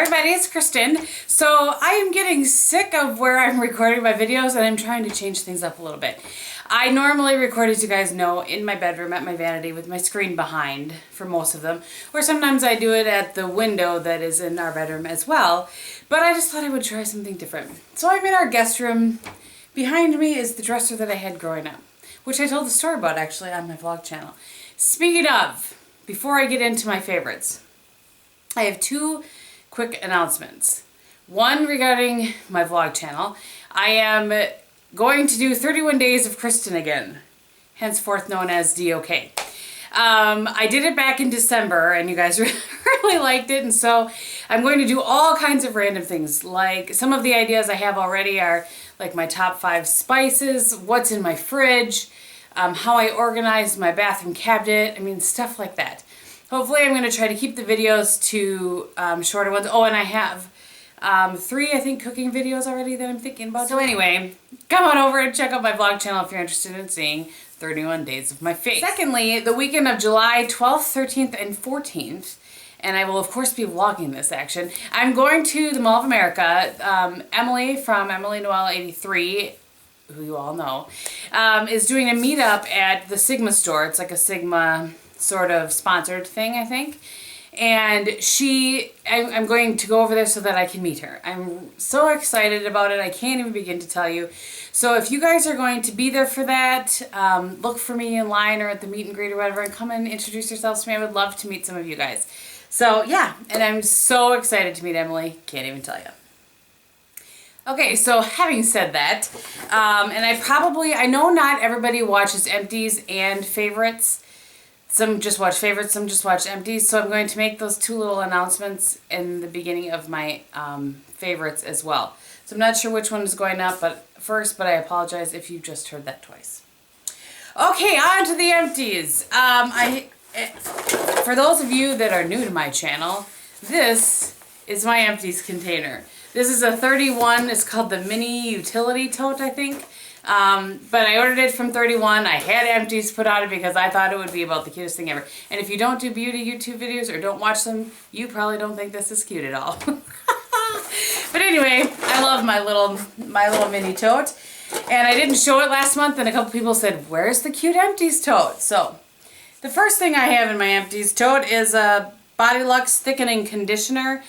everybody, it's Kristin. So I am getting sick of where I'm recording my videos and I'm trying to change things up a little bit. I normally record, as you guys know, in my bedroom at my vanity with my screen behind for most of them. Or sometimes I do it at the window that is in our bedroom as well. But I just thought I would try something different. So I'm in our guest room. Behind me is the dresser that I had growing up, which I told the story about actually on my vlog channel. Speaking of, before I get into my favorites, I have two quick announcements. One regarding my vlog channel. I am going to do 31 days of Kristin again, henceforth known as DOK. I did it back in December and you guys really liked it, and so I'm going to do all kinds of random things. Like some of the ideas I have already are like my top 5 spices, what's in my fridge, how I organized my bathroom cabinet, I mean stuff like that. Hopefully I'm going to try to keep the videos to shorter ones. Oh, and I have 3, I think, cooking videos already that I'm thinking about. So anyway, come on over and check out my vlog channel if you're interested in seeing 31 days of my face. Secondly, the weekend of July 12th, 13th, and 14th, and I will of course be vlogging this action, I'm going to the Mall of America. Emily from Emily Noel 83, who you all know, is doing a meetup at the Sigma store. It's like a Sigma sort of sponsored thing, I think. And I'm going to go over there so that I can meet her. I'm so excited about it, I can't even begin to tell you. So if you guys are going to be there for that, look for me in line or at the meet and greet or whatever, and come and introduce yourselves to me. I would love to meet some of you guys. So yeah, and I'm so excited to meet Emily, can't even tell you. Okay, so having said that, and I know not everybody watches Empties and Favorites. Some just watch Favorites, some just watch Empties. So I'm going to make those 2 little announcements in the beginning of my Favorites as well. So I'm not sure which one is going up but I apologize if you just heard that twice. Okay, on to the Empties. For those of you that are new to my channel, this is my Empties container. This is a 31, it's called the Mini Utility Tote, I think. But I ordered it from 31. I had Empties put on it because I thought it would be about the cutest thing ever. And if you don't do beauty YouTube videos or don't watch them, you probably don't think this is cute at all. But anyway, I love my little mini tote. And I didn't show it last month and a couple people said, where's the cute Empties tote? So the first thing I have in my Empties tote is a Body Luxe Thickening Conditioner.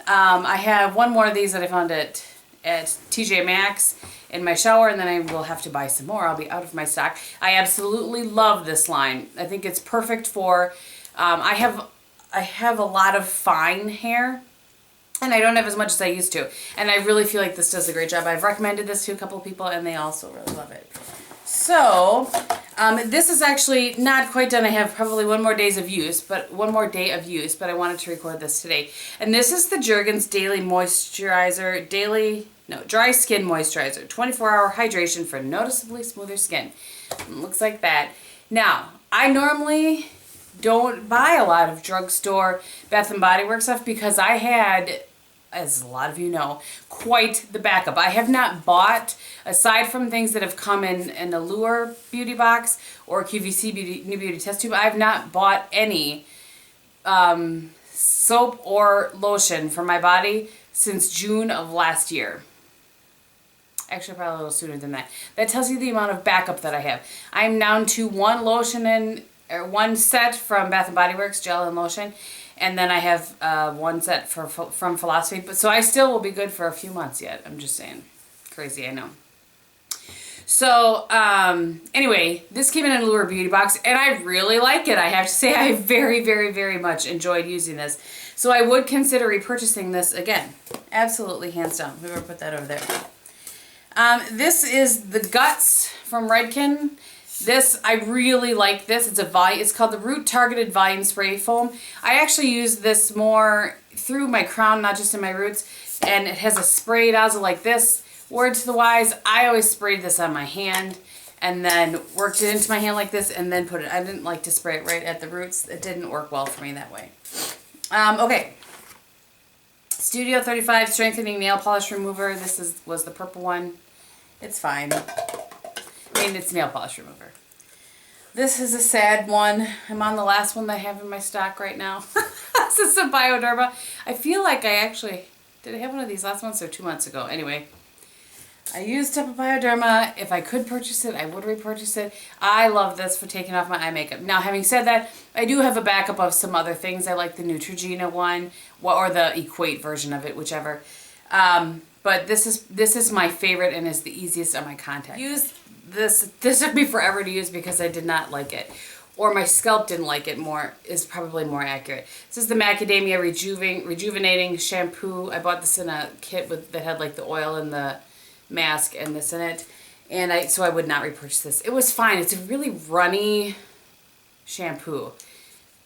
I have one more of these that I found at TJ Maxx in my shower, and then I will have to buy some more. I'll be out of my stock. I absolutely love this line. I think it's perfect for, I have a lot of fine hair, and I don't have as much as I used to. And I really feel like this does a great job. I've recommended this to a couple of people, and they also really love it. So, this is actually not quite done. I have probably one more day of use, but I wanted to record this today. And this is the Jergens Daily Moisturizer, Dry Skin Moisturizer, 24-hour hydration for noticeably smoother skin. It looks like that. Now, I normally don't buy a lot of drugstore Bath & Body Works stuff because I had, as a lot of you know, quite the backup. I have not bought, aside from things that have come in an Allure beauty box or QVC New Beauty Test Tube, I have not bought any soap or lotion for my body since June of last year. Actually, probably a little sooner than that. That tells you the amount of backup that I have. I'm down to one lotion one set from Bath & Body Works, gel and lotion. And then I have one set from Philosophy. But so I still will be good for a few months yet. I'm just saying. Crazy, I know. So, anyway, this came in an Allure beauty box, and I really like it. I have to say I very, very, very much enjoyed using this. So I would consider repurchasing this again. Absolutely, hands down. We will put that over there. This is the Guts from Redken. This, I really like this. It's called the Root Targeted Volume Spray Foam. I actually use this more through my crown, not just in my roots. And it has a spray nozzle like this. Word to the wise, I always sprayed this on my hand and then worked it into my hand like this and then put it. I didn't like to spray it right at the roots. It didn't work well for me that way. Okay. Studio 35 Strengthening Nail Polish Remover. This was the purple one. It's fine. I mean, it's nail polish remover. This is a sad one. I'm on the last one that I have in my stock right now. This is a Bioderma. I feel like I actually, did I have one of these last months or 2 months ago? Anyway, I used up a Bioderma. If I could purchase it, I would repurchase it. I love this for taking off my eye makeup. Now, having said that, I do have a backup of some other things. I like the Neutrogena one, or the Equate version of it, whichever. But this is my favorite and is the easiest on my contacts. This took me forever to use because I did not like it. Or my scalp didn't like it more, is probably more accurate. This is the Macadamia Rejuvenating Shampoo. I bought this in a kit that had like the oil and the mask and this in it. And so I would not repurchase this. It was fine. It's a really runny shampoo.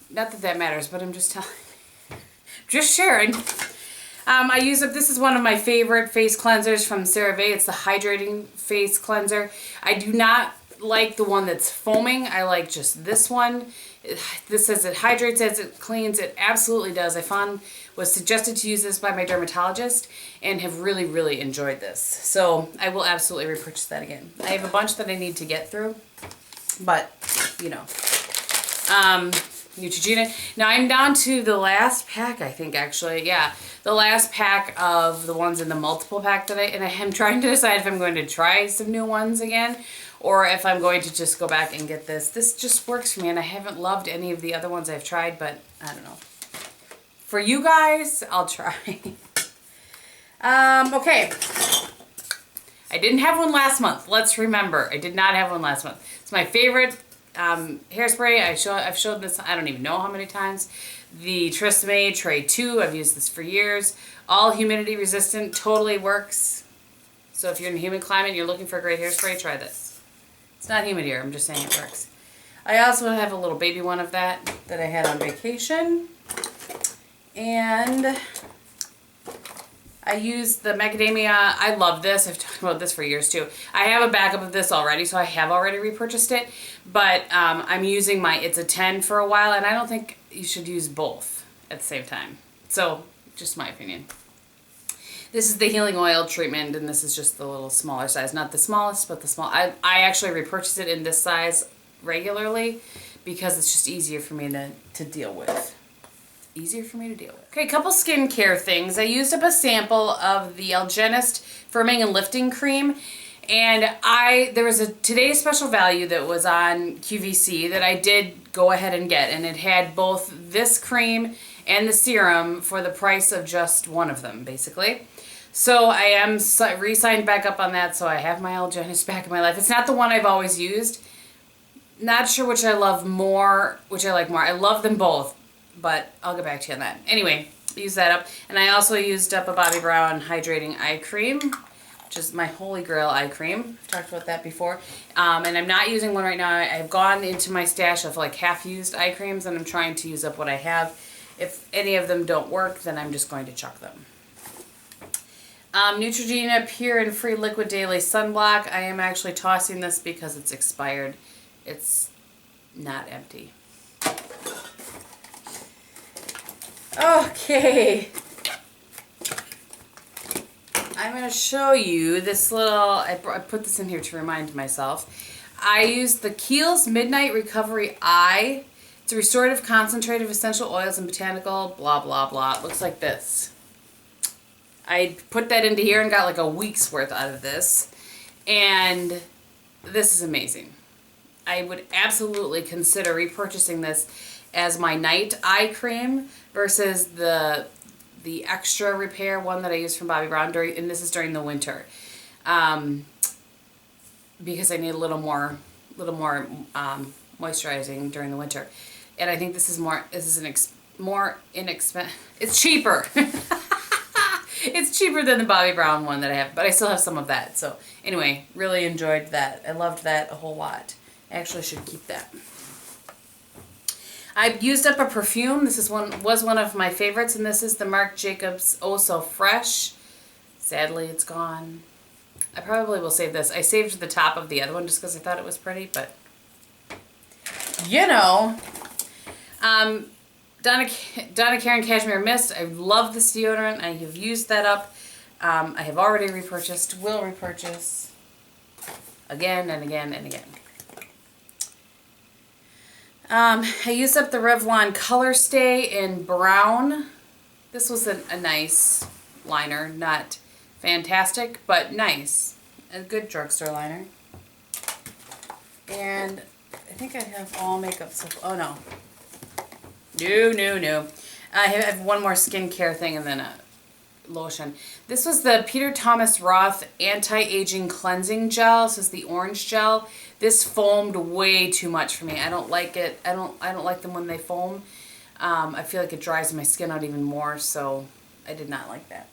Not that that matters, but I'm just telling you. Just sharing. I use up, this is one of my favorite face cleansers from CeraVe. It's the Hydrating Face Cleanser. I do not like the one that's foaming. I like just this one. This says it hydrates as it cleans. It absolutely does. Was suggested to use this by my dermatologist and have really, really enjoyed this. So I will absolutely repurchase that again. I have a bunch that I need to get through, but you know. Neutrogena. Now I'm down to the last pack, I think, actually. Yeah, the last pack of the ones in the multiple pack that I am trying to decide if I'm going to try some new ones again or if I'm going to just go back and get this. This just works for me, and I haven't loved any of the other ones I've tried, but I don't know. For you guys, I'll try. Okay. I didn't have one last month. Let's remember, I did not have one last month. It's my favorite hairspray. I've showed this, I don't even know how many times. The Tresemme Tray 2, I've used this for years. All humidity resistant, totally works. So if you're in a humid climate and you're looking for a great hairspray, try this. It's not humid here, I'm just saying it works. I also have a little baby one of that I had on vacation. And I use the macadamia. I love this. I've talked about this for years too. I have a backup of this already, so I have already repurchased it. But I'm using It's a 10 for a while, and I don't think you should use both at the same time. So, just my opinion. This is the healing oil treatment, and this is just the little smaller size. Not the smallest, but the small. I actually repurchase it in this size regularly because it's just easier for me to deal with. Okay, a couple skincare things. I used up a sample of the Algenist Firming and Lifting Cream, and there was a today's special value that was on QVC that I did go ahead and get, and it had both this cream and the serum for the price of just one of them, basically. So I am re-signed back up on that, so I have my Algenist back in my life. It's not the one I've always used. Not sure which I love more, which I like more. I love them both, but I'll get back to you on that. Anyway, use that up. And I also used up a Bobbi Brown Hydrating Eye Cream, which is my holy grail eye cream. I've talked about that before. And I'm not using one right now. I've gone into my stash of like half-used eye creams, and I'm trying to use up what I have. If any of them don't work, then I'm just going to chuck them. Neutrogena Pure and Free Liquid Daily Sunblock. I am actually tossing this because it's expired. It's not empty. Okay. I'm going to show you this little, I put this in here to remind myself. I used the Kiehl's Midnight Recovery Eye. It's a restorative concentrate of essential oils and botanical blah blah blah. It looks like this. I put that into here and got like a week's worth out of this. And this is amazing. I would absolutely consider repurchasing this as my night eye cream versus the extra repair one that I use from Bobbi Brown and this is during the winter. Because I need a little more moisturizing during the winter. And I think this is more inexpensive. It's cheaper. It's cheaper than the Bobbi Brown one that I have, but I still have some of that. So anyway, really enjoyed that. I loved that a whole lot. I actually should keep that. I've used up a perfume. This is was one of my favorites, and this is the Marc Jacobs Oh So Fresh. Sadly, it's gone. I probably will save this. I saved the top of the other one just because I thought it was pretty, but you know. Donna Karan Cashmere Mist. I love this deodorant. I have used that up. I have already repurchased. Will repurchase again and again and again. I used up the Revlon Color Stay in brown. This was a nice liner, not fantastic, but nice. A good drugstore liner. And I think I have all makeup stuff. Oh no. No. I have one more skincare thing and then a lotion. This was the Peter Thomas Roth Anti-Aging Cleansing Gel. This is the orange gel. This foamed way too much for me. I don't like it. I don't like them when they foam. I feel like it dries my skin out even more, so I did not like that.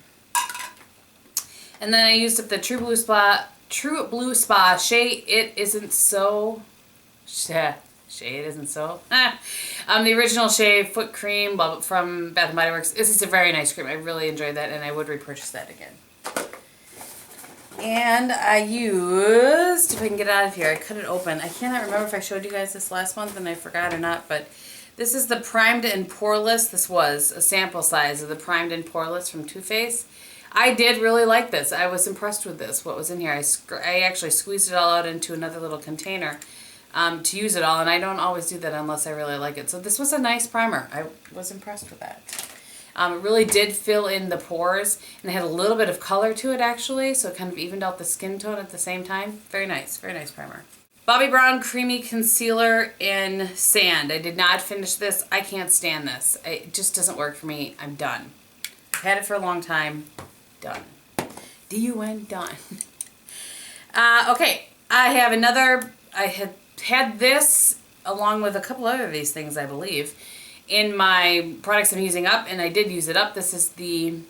And then I used up the True Blue Spa Shea It Isn't So. Shea It Isn't So. The original Shea Foot Cream from Bath & Body Works. This is a very nice cream. I really enjoyed that, and I would repurchase that again. And I used, if I can get out of here, I cut it open. I cannot remember if I showed you guys this last month and I forgot or not, but this is the Primed and Poreless. This was a sample size of the Primed and Poreless from Too Faced. I did really like this. I was impressed with this, what was in here. I actually squeezed it all out into another little container to use it all, and I don't always do that unless I really like it. So this was a nice primer. I was impressed with that. It really did fill in the pores, and it had a little bit of color to it actually, so it kind of evened out the skin tone at the same time. Very nice primer. Bobbi Brown Creamy Concealer in Sand. I did not finish this. I can't stand this. It just doesn't work for me. I'm done. I've had it for a long time. Done. D-U-N, done. Okay, I have another, I had this along with a couple other of these things, I believe, in my products I'm using up, and I did use it up. This is the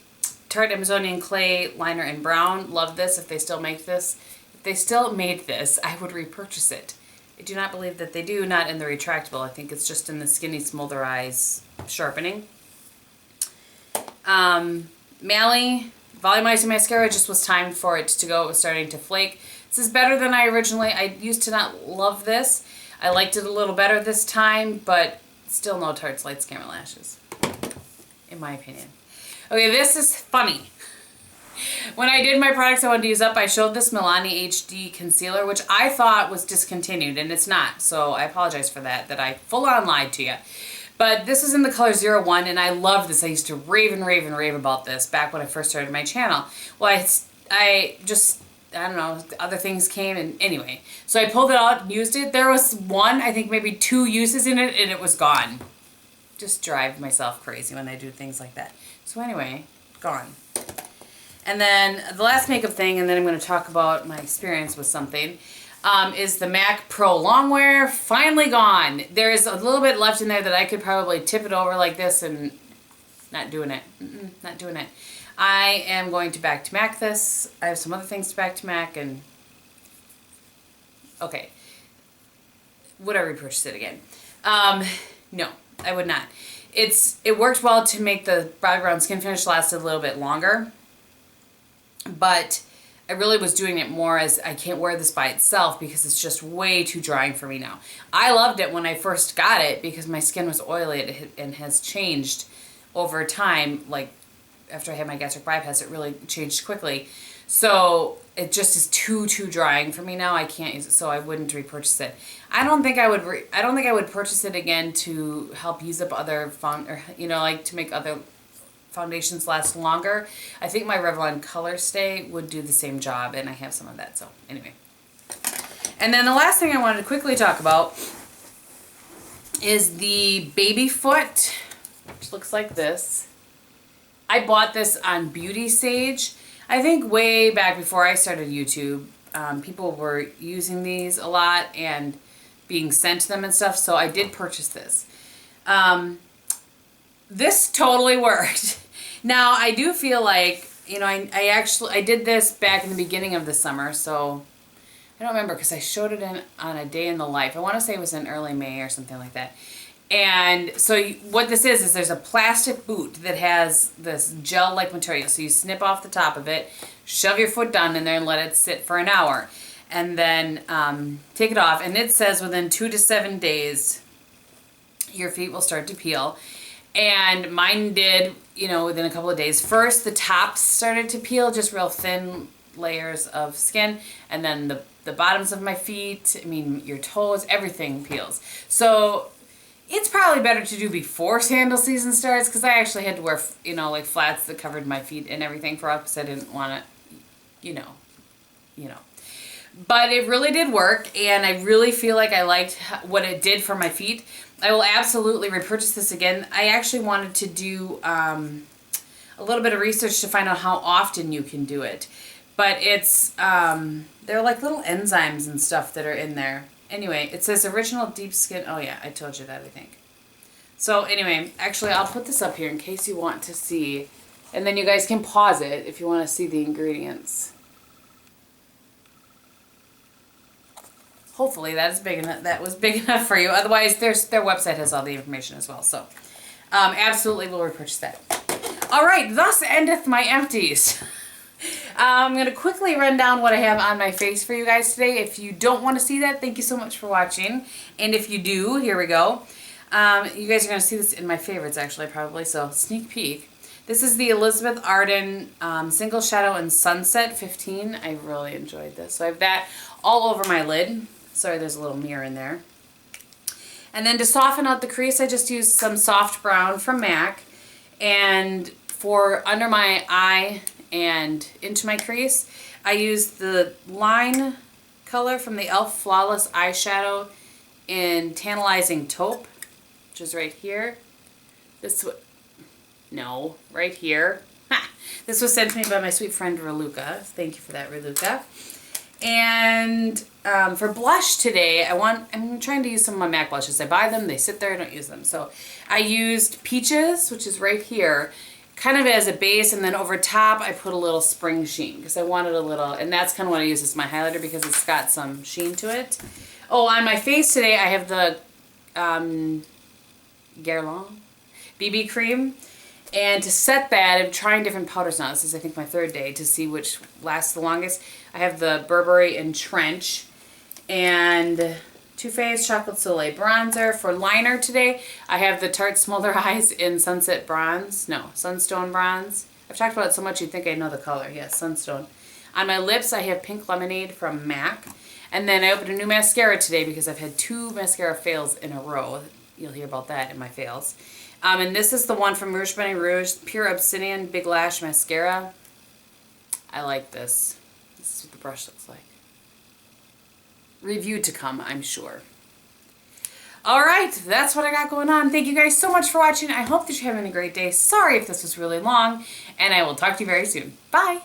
Tarte Amazonian Clay Liner in Brown. Love this if they still make this. If they still made this, I would repurchase it. I do not believe that they do, not in the retractable. I think it's just in the Skinny Smolder Eyes Sharpening. Mally Volumizing Mascara, just was time for it to go. It was starting to flake. This is better than I used to not love this. I liked it a little better this time, but still no Tarte's Lights Camera Lashes, in my opinion. Okay, this is funny. When I did my products I wanted to use up, I showed this Milani HD Concealer, which I thought was discontinued, and it's not. So I apologize for that I full on lied to you. But this is in the color 01, and I love this. I used to rave about this back when I first started my channel. Well, I don't know, other things came, and anyway. So I pulled it out and used it. There was one, I think maybe 2 uses in it, and it was gone. Just drive myself crazy when I do things like that. So anyway, gone. And then the last makeup thing, and then I'm going to talk about my experience with something, is the MAC Pro Longwear. Finally gone. There's a little bit left in there that I could probably tip it over like this, and not doing it. Not doing it. I am going to back to MAC this. I have some other things to back to MAC, and okay. Would I repurchase it again? No, I would not. It worked well to make the Bobbi Brown Skin Finish last a little bit longer, but I really was doing it more as I can't wear this by itself because it's just way too drying for me now. I loved it when I first got it because my skin was oily and has changed over time. Like after I had my gastric bypass, it really changed quickly. So it just is too drying for me now. I can't use it, so I wouldn't repurchase it. I don't think I would purchase it again to help use up other to make other foundations last longer. I think my Revlon Color Stay would do the same job, and I have some of that, so anyway. And then the last thing I wanted to quickly talk about is the Baby Foot, which looks like this. I bought this on Beauty Sage. I think way back before I started YouTube, people were using these a lot and being sent to them and stuff, so I did purchase this. This totally worked. Now, I do feel like, I did this back in the beginning of the summer, so I don't remember because I showed it on a day in the life. I want to say it was in early May or something like that. And so what this is there's a plastic boot that has this gel-like material. So you snip off the top of it, shove your foot down in there and let it sit for an hour. And then take it off. And it says within 2 to 7 days, your feet will start to peel. And mine did, within a couple of days. First, the tops started to peel, just real thin layers of skin. And then the bottoms of my feet, your toes, everything peels. So It's probably better to do before sandal season starts, because I actually had to wear, you know, like flats that covered my feet and everything for us, because I didn't want to, you know. But it really did work, and I really feel like I liked what it did for my feet. I will absolutely repurchase this again. I actually wanted to do a little bit of research to find out how often you can do it. But it's, they're like little enzymes and stuff that are in there. Anyway, it says original deep skin. Oh yeah, I told you that, I think. So anyway, actually I'll put this up here in case you want to see. And then you guys can pause it if you want to see the ingredients. Hopefully that is big enough. That was big enough for you. Otherwise, their website has all the information as well. So absolutely will repurchase that. All right, thus endeth my empties. I'm going to quickly run down what I have on my face for you guys today. If you don't want to see that, thank you so much for watching. And if you do, here we go. You guys are going to see this in my favorites, actually, probably. So, sneak peek. This is the Elizabeth Arden Single Shadow and Sunset 15. I really enjoyed this. So, I have that all over my lid. Sorry, there's a little mirror in there. And then to soften out the crease, I just used some soft brown from MAC. And for under my eye and into my crease, I used the line color from the e.l.f. Flawless Eyeshadow in Tantalizing Taupe, which is right here. Right here. Ha! This was sent to me by my sweet friend Reluca. Thank you for that, Reluca. And for blush today, I'm trying to use some of my MAC blushes. I buy them, they sit there, I don't use them. So I used Peaches, which is right here, kind of as a base, and then over top I put a little Springsheen because I wanted a little, and that's kind of what I use as my highlighter because it's got some sheen to it. Oh, on my face today I have the Guerlain BB cream. And to set that, I'm trying different powders now. This is, I think, my third day to see which lasts the longest. I have the Burberry and Trench and Too Faced Chocolate Soleil bronzer. For liner today, I have the Tarte Smolder Eyes in Sunstone Bronze. I've talked about it so much you'd think I know the color. Yes, Sunstone. On my lips, I have Pink Lemonade from MAC. And then I opened a new mascara today because I've had 2 mascara fails in a row. You'll hear about that in my fails. And this is the one from Rouge Bunny Rouge, Pure Obsidian Big Lash Mascara. I like this. This is what the brush looks like. Review to come, I'm sure. Alright, that's what I got going on. Thank you guys so much for watching. I hope that you're having a great day. Sorry if this was really long, and I will talk to you very soon. Bye!